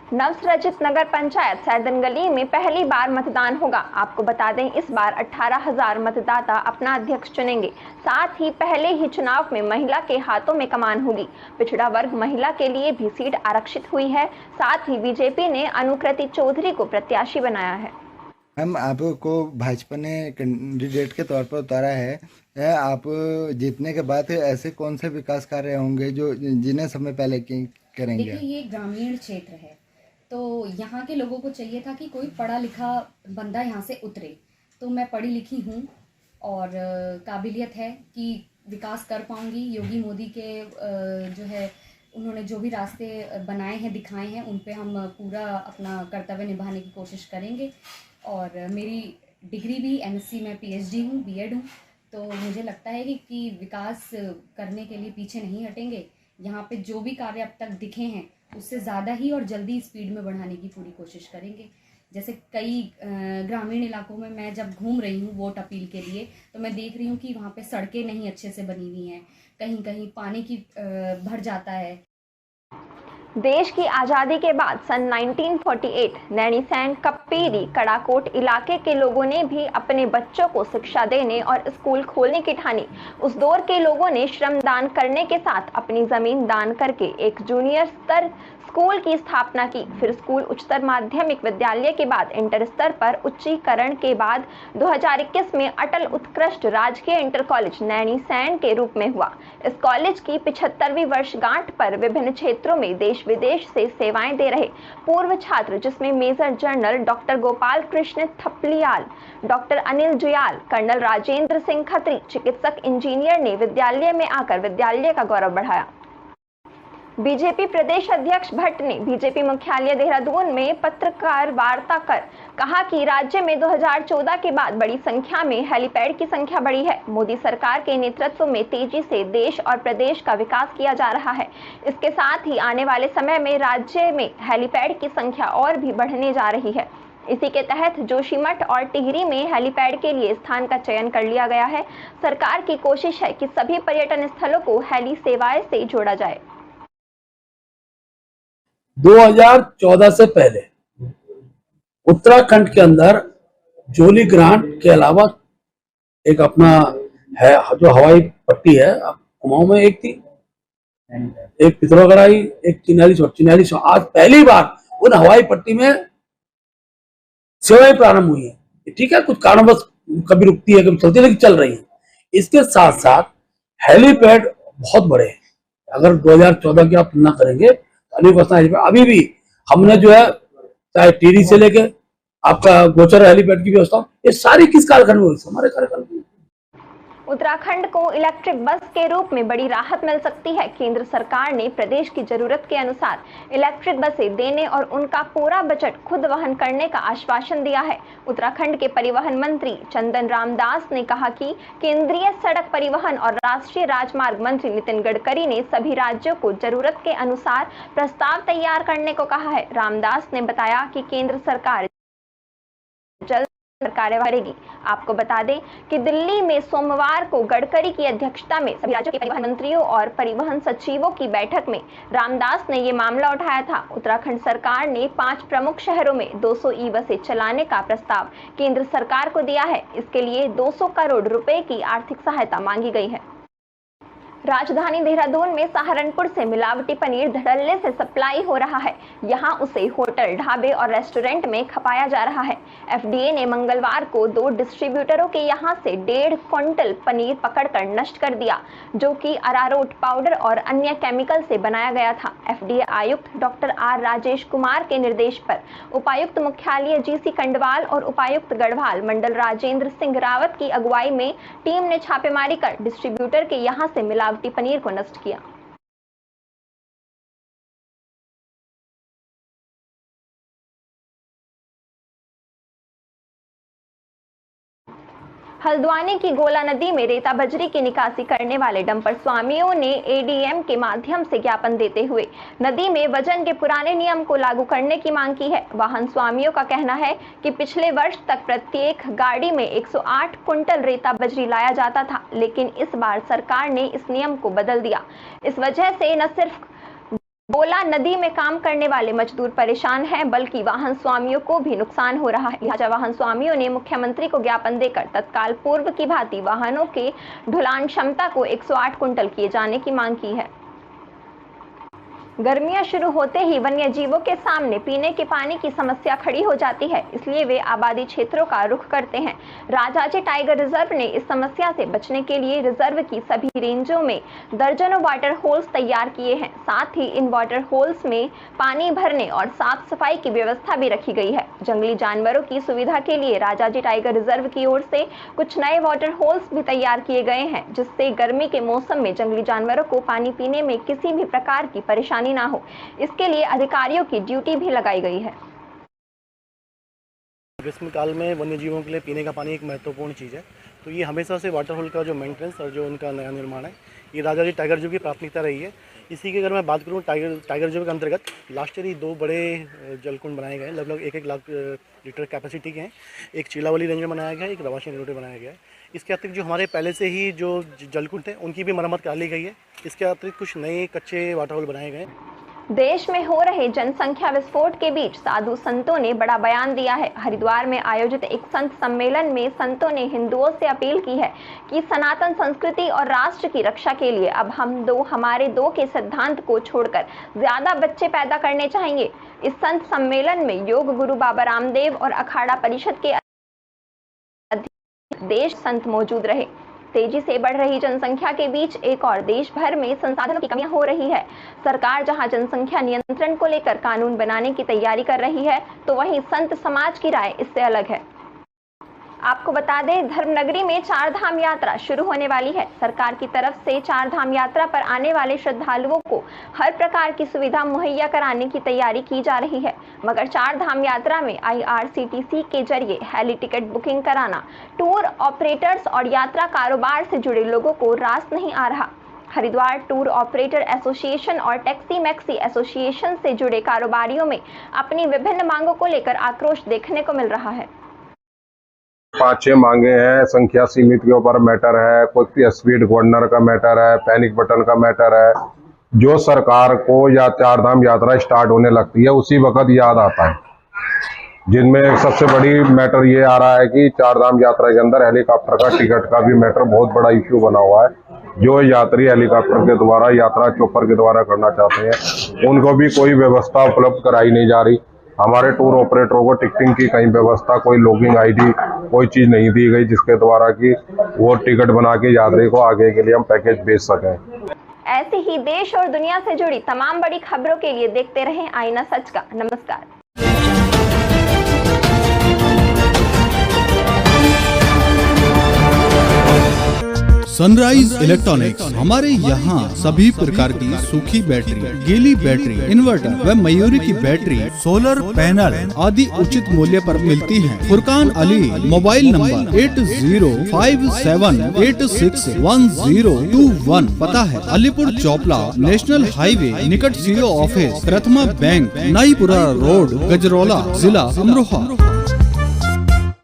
नवसृजित नगर पंचायत सैदन गली में पहली बार मतदान होगा। आपको बता दें, इस बार 18,000 मतदाता अपना अध्यक्ष चुनेंगे। साथ ही पहले ही चुनाव में महिला के हाथों में कमान होगी। पिछड़ा वर्ग महिला के लिए भी सीट आरक्षित हुई है। साथ ही बीजेपी ने अनुकृति चौधरी को प्रत्याशी बनाया है। हम आपको भाजपा ने कैंडिडेट के तौर पर उतारा है। आप जीतने के बाद ऐसे कौन से विकास कार्य होंगे जो जिन्हें समय पहले करेंगे? देखिए, ये ग्रामीण क्षेत्र है, तो यहाँ के लोगों को चाहिए था कि कोई पढ़ा लिखा बंदा यहाँ से उतरे। तो मैं पढ़ी लिखी हूँ और काबिलियत है कि विकास कर पाऊँगी। योगी मोदी के जो है, उन्होंने जो भी रास्ते बनाए हैं, दिखाए हैं, उन पे हम पूरा अपना कर्तव्य निभाने की कोशिश करेंगे। और मेरी डिग्री भी एमएससी में पीएचडी हूँ, बीएड हूँ। तो मुझे लगता है कि विकास करने के लिए पीछे नहीं हटेंगे। यहाँ पे जो भी कार्य अब तक दिखे हैं, उससे ज़्यादा ही और जल्दी स्पीड में बढ़ाने की पूरी कोशिश करेंगे। जैसे कई ग्रामीण इलाकों में मैं जब घूम रही हूँ वोट अपील के लिए, तो मैं देख रही हूँ कि वहाँ पे सड़कें नहीं अच्छे से बनी हुई हैं, कहीं कहीं पानी की भर जाता है। देश की आज़ादी के बाद सन 1948 नैनीसैण, कप्पीरी, कड़ाकोट इलाके के लोगों ने भी अपने बच्चों को शिक्षा देने और स्कूल खोलने की ठानी। उस दौर के लोगों ने श्रम दान करने के साथ अपनी जमीन दान करके एक जूनियर स्तर स्कूल की स्थापना की। फिर स्कूल उच्चतर माध्यमिक विद्यालय के बाद इंटर स्तर पर उच्चीकरण के बाद 2021 में अटल उत्कृष्ट राजकीय इंटर कॉलेज नैनीसैण के रूप में हुआ। इस कॉलेज की 75वीं वर्षगांठ पर विभिन्न क्षेत्रों में देश विदेश से सेवाएं दे रहे पूर्व छात्र, जिसमें major general doctor Gopal Krishna Thapliyal, doctor Anil Juyal, colonel Rajendra Singh Khatri, चिकित्सक, इंजीनियर ने विद्यालय में आकर विद्यालय का गौरव बढ़ाया। बीजेपी प्रदेश अध्यक्ष भट्ट ने बीजेपी मुख्यालय देहरादून में पत्रकार वार्ता कर कहा कि राज्य में 2014 के बाद बड़ी संख्या में हेलीपैड की संख्या बढ़ी है। मोदी सरकार के नेतृत्व में तेजी से देश और प्रदेश का विकास किया जा रहा है। इसके साथ ही आने वाले समय में राज्य में हेलीपैड की संख्या और भी बढ़ने जा रही है। इसी के तहत जोशीमठ और टिहरी में हेलीपैड के लिए स्थान का चयन कर लिया गया है। सरकार की कोशिश है कि सभी पर्यटन स्थलों को हेली सेवाएं से जोड़ा जाए। 2014 से पहले उत्तराखंड के अंदर जोली ग्रांट के अलावा एक अपना है जो हवाई पट्टी है, कुमाऊं में एक थी, एक पिथौरागढ़ आई, एक चिन्याली। आज पहली बार उन हवाई पट्टी में सेवाएं प्रारंभ हुई है। ठीक है, कुछ कारणवश कभी रुकती है, कभी चलती है, लेकिन चल रही है। इसके साथ साथ हेलीपैड बहुत बड़े हैं। अगर 2014 की आप तुलना करेंगे, अभी भी हमने जो है, चाहे टीरी से लेके आपका गोचर हेलीपैड की व्यवस्था, ये सारी किस कालखंड में हुई? हमारे कार्यकाल में। उत्तराखंड को इलेक्ट्रिक बस के रूप में बड़ी राहत मिल सकती है। केंद्र सरकार ने प्रदेश की जरूरत के अनुसार इलेक्ट्रिक बसें देने और उनका पूरा बजट खुद वहन करने का आश्वासन दिया है। उत्तराखंड के परिवहन मंत्री चंदन रामदास ने कहा कि केंद्रीय सड़क परिवहन और राष्ट्रीय राजमार्ग मंत्री नितिन गडकरी ने सभी राज्यों को जरूरत के अनुसार प्रस्ताव तैयार करने को कहा है। रामदास ने बताया कि केंद्र सरकार जल्द कार्यवाही करेगी। आपको बता दें कि दिल्ली में सोमवार को गडकरी की अध्यक्षता में सभी राज्यों के परिवहन मंत्रियों और परिवहन सचिवों की बैठक में रामदास ने ये मामला उठाया था। उत्तराखंड सरकार ने 5 प्रमुख शहरों में 200 ई बसें चलाने का प्रस्ताव केंद्र सरकार को दिया है। इसके लिए 200 करोड़ रुपए की आर्थिक सहायता मांगी गई है। राजधानी देहरादून में सहारनपुर से मिलावटी पनीर धड़ल्ले से सप्लाई हो रहा है। यहां उसे होटल, ढाबे और रेस्टोरेंट में खपाया जा रहा है। एफडीए ने मंगलवार को 2 डिस्ट्रीब्यूटरों के यहां से 1.5 क्विंटल पनीर पकड़कर नष्ट कर दिया, जो कि अरारोट पाउडर और अन्य केमिकल से बनाया गया था। एफडीए आयुक्त डॉक्टर आर राजेश कुमार के निर्देश पर उपायुक्त मुख्यालय जीसी कंडवाल और उपायुक्त गढ़वाल मंडल राजेंद्र सिंह रावत की अगुवाई में टीम ने छापेमारी कर डिस्ट्रीब्यूटर के यहां से मिलावटी पनीर को नष्ट किया। हल्द्वानी की गोला नदी में रेता बजरी की निकासी करने वाले डंपर स्वामियों ने एडीएम के माध्यम से ज्ञापन देते हुए नदी में वजन के पुराने नियम को लागू करने की मांग की है। वाहन स्वामियों का कहना है कि पिछले वर्ष तक प्रत्येक गाड़ी में 108 कुंटल रेता बजरी लाया जाता था, लेकिन इस बार सरकार ने इस नियम को बदल दिया। इस वजह से न सिर्फ बोला नदी में काम करने वाले मजदूर परेशान हैं, बल्कि वाहन स्वामियों को भी नुकसान हो रहा है। लिहाजा वाहन स्वामियों ने मुख्यमंत्री को ज्ञापन देकर तत्काल पूर्व की भांति वाहनों के ढुलान क्षमता को 108 कुंटल किए जाने की मांग की है। गर्मियां शुरू होते ही वन्य जीवों के सामने पीने के पानी की समस्या खड़ी हो जाती है, इसलिए वे आबादी क्षेत्रों का रुख करते हैं। राजाजी टाइगर रिजर्व ने इस समस्या से बचने के लिए रिजर्व की सभी रेंजों में दर्जनों वाटर होल्स तैयार किए हैं। साथ ही इन वाटर होल्स में पानी भरने और साफ सफाई की व्यवस्था भी रखी गई है। जंगली जानवरों की सुविधा के लिए राजाजी टाइगर रिजर्व की ओर से कुछ नए वाटर होल्स भी तैयार किए गए हैं, जिससे गर्मी के मौसम में जंगली जानवरों को पानी पीने में किसी भी प्रकार की परेशानी ना हो। इसके लिए अधिकारियों की ड्यूटी भी लगाई गई है। ग्रीष्मकाल में वन्य जीवों के लिए पीने का पानी एक महत्वपूर्ण चीज़ है, तो ये हमेशा से वाटर होल का जो मेंटेनेंस और जो उनका नया निर्माण है, ये राजाजी टाइगर रिजर्व की प्राथमिकता रही है। इसी की अगर मैं बात करूँ, टाइगर रिजर्व के अंतर्गत लास्ट ईयर ही 2 बड़े जलकुंड बनाए गए, लगभग 1-1 लाख लीटर कैपेसिटी के हैं। एक चीलावली रेंज में बनाया गया है, एक रवाशी रेंज में बनाया गया है। इसके अतिरिक्त जो हमारे पहले से ही जो जलकुंड थे उनकी भी मरम्मत करा ली गई है। इसके अतिरिक्त कुछ नए कच्चे वाटर होल बनाए गए हैं। देश में हो रहे जनसंख्या विस्फोट के बीच साधु संतों ने बड़ा बयान दिया है। हरिद्वार में आयोजित एक संत सम्मेलन में संतों ने हिंदुओं से अपील की है कि सनातन संस्कृति और राष्ट्र की रक्षा के लिए अब हमारे दो के सिद्धांत को छोड़कर ज्यादा बच्चे पैदा करने चाहिए। इस संत सम्मेलन में योग गुरु बाबा रामदेव और अखाड़ा परिषद के देश संत मौजूद रहे। तेजी से बढ़ रही जनसंख्या के बीच एक और देश भर में संसाधनों की कमियां हो रही है। सरकार जहां जनसंख्या नियंत्रण को लेकर कानून बनाने की तैयारी कर रही है, तो वहीं संत समाज की राय इससे अलग है। आपको बता दें, धर्मनगरी में 4 धाम यात्रा शुरू होने वाली है। सरकार की तरफ से 4 धाम यात्रा पर आने वाले श्रद्धालुओं को हर प्रकार की सुविधा मुहैया कराने की तैयारी की जा रही है, मगर 4 धाम यात्रा में IRCTC के जरिए हेली टिकट बुकिंग कराना टूर ऑपरेटर्स और यात्रा कारोबार से जुड़े लोगों को रास नहीं आ रहा। हरिद्वार टूर ऑपरेटर एसोसिएशन और टैक्सी मैक्सी एसोसिएशन से जुड़े कारोबारियों में अपनी विभिन्न मांगों को लेकर आक्रोश देखने को मिल रहा है। 5-6 मांगे हैं। संख्या सीमित के ऊपर मैटर है, कोई स्पीड गवर्नर का मैटर है, पैनिक बटन का मैटर है। जो सरकार को या 4 धाम यात्रा स्टार्ट होने लगती है उसी वक्त याद आता है, जिनमें सबसे बड़ी मैटर ये आ रहा है कि 4 धाम यात्रा के अंदर हेलीकॉप्टर का टिकट का भी मैटर बहुत बड़ा इश्यू बना हुआ है। जो यात्री हेलीकॉप्टर के द्वारा यात्रा चॉपर के द्वारा करना चाहते हैं, उनको भी कोई व्यवस्था उपलब्ध कराई नहीं जा रही। हमारे टूर ऑपरेटरों को टिकटिंग की कहीं व्यवस्था, कोई लॉगिंग ID, कोई चीज नहीं दी गई जिसके द्वारा कि वो टिकट बना के यात्री को आगे के लिए हम पैकेज भेज सकें। ऐसी ही देश और दुनिया से जुड़ी तमाम बड़ी खबरों के लिए देखते रहें आईना सच का। नमस्कार। सनराइज इलेक्ट्रॉनिक्स, हमारे यहाँ सभी प्रकार की सूखी बैटरी, गीली बैटरी, इन्वर्टर व मयूरी की बैटरी, सोलर पैनल आदि उचित मूल्य पर मिलती हैं। Furqan Ali, mobile number 8057861021। पता है अलीपुर चौपला, नेशनल हाईवे निकट CO ऑफिस, प्रथमा बैंक, नाईपुरा रोड, गजरौला, जिला अमरोहा।